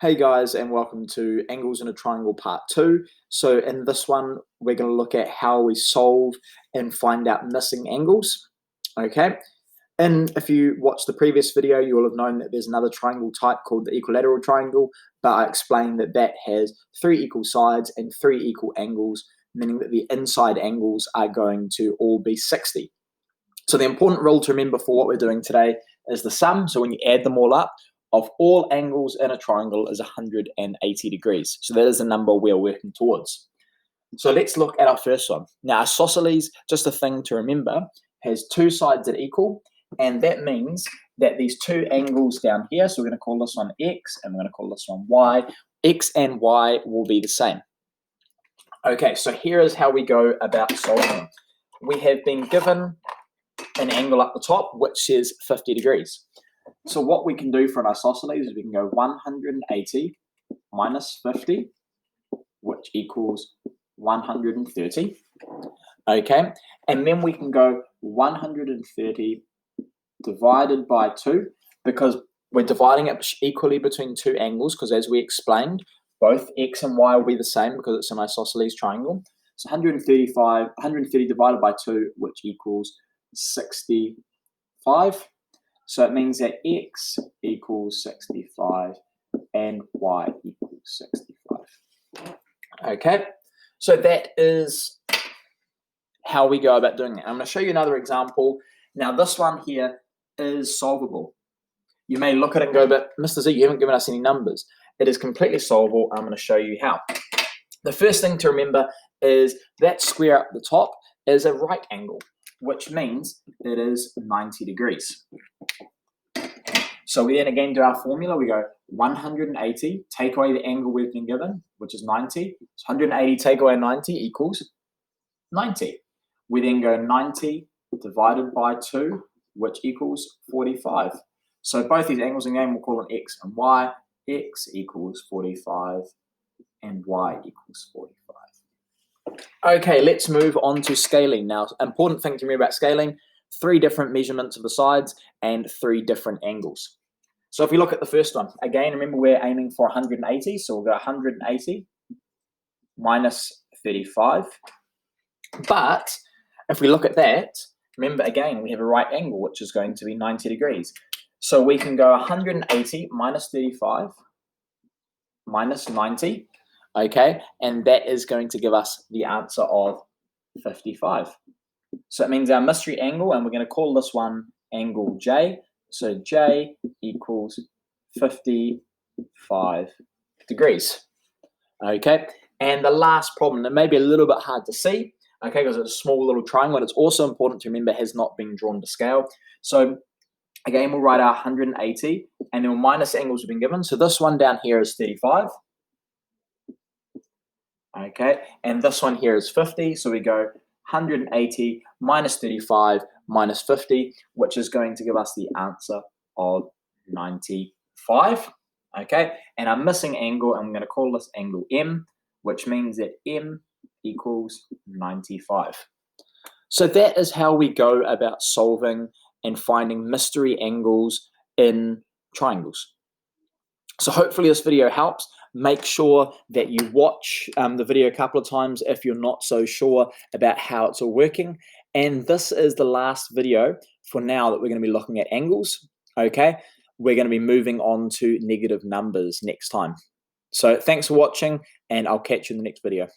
Hey guys, and welcome to Angles in a Triangle Part 2. So in this one, we're going to look at how we solve and find out missing angles. Okay, and if you watched the previous video, you will have known that there's another triangle type called the equilateral triangle, but I explained that that has 3 equal sides and 3 equal angles, meaning that the inside angles are going to all be 60. So the important rule to remember for what we're doing today is the sum. So when you add them all up, of all angles in a triangle is 180 degrees. So that is the number we're working towards. So let's look at our first one. Now, isosceles, just a thing to remember, has 2 sides that equal, and that means that these 2 angles down here, so we're going to call this one x, and we're going to call this one y, x and y will be the same. Okay, so here is how we go about solving. We have been given an angle up the top, which is 50 degrees. So what we can do for an isosceles is we can go 180 minus 50, which equals 130. Okay, and then we can go 130 divided by 2, because we're dividing it equally between 2 angles, because as we explained, both x and y will be the same because it's an isosceles triangle. So 130 divided by 2, which equals 65. So it means that x equals 65 and y equals 65. Okay, so that is how we go about doing it. I'm going to show you another example. Now this one here is solvable. You may look at it and go, but Mr. Z, you haven't given us any numbers. It is completely solvable. I'm going to show you how. The first thing to remember is that square up the top is a right angle, which means it is 90 degrees. So we then again do our formula. We go 180, take away the angle we've been given, which is 90. So 180 take away 90 equals 90. We then go 90 divided by 2, which equals 45. So both these angles again, we'll call them x and y. X equals 45 and y equals 45. Okay, let's move on to scaling. Now, important thing to remember about scaling, 3 different measurements of the sides and 3 different angles. So if we look at the first one, again, remember we're aiming for 180, so we'll go 180 minus 35. But if we look at that, remember again, we have a right angle, which is going to be 90 degrees. So we can go 180 minus 35 minus 90. Okay, and that is going to give us the answer of 55. So it means our mystery angle, and we're going to call this one angle J. So J equals 55 degrees. Okay, and the last problem, that may be a little bit hard to see, okay, because it's a small little triangle, and it's also important to remember has not been drawn to scale. So again, we'll write our 180, and then we'll minus the angles we've been given. So this one down here is 35. Okay, and this one here is 50, so we go 180 minus 35 minus 50, which is going to give us the answer of 95. Okay, and our missing angle, I'm going to call this angle M, which means that M equals 95. So that is how we go about solving and finding mystery angles in triangles. So hopefully this video helps. Make sure that you watch the video a couple of times if you're not so sure about how it's all working. And this is the last video for now that we're going to be looking at angles. Okay, we're going to be moving on to negative numbers next time. So thanks for watching, and I'll catch you in the next video.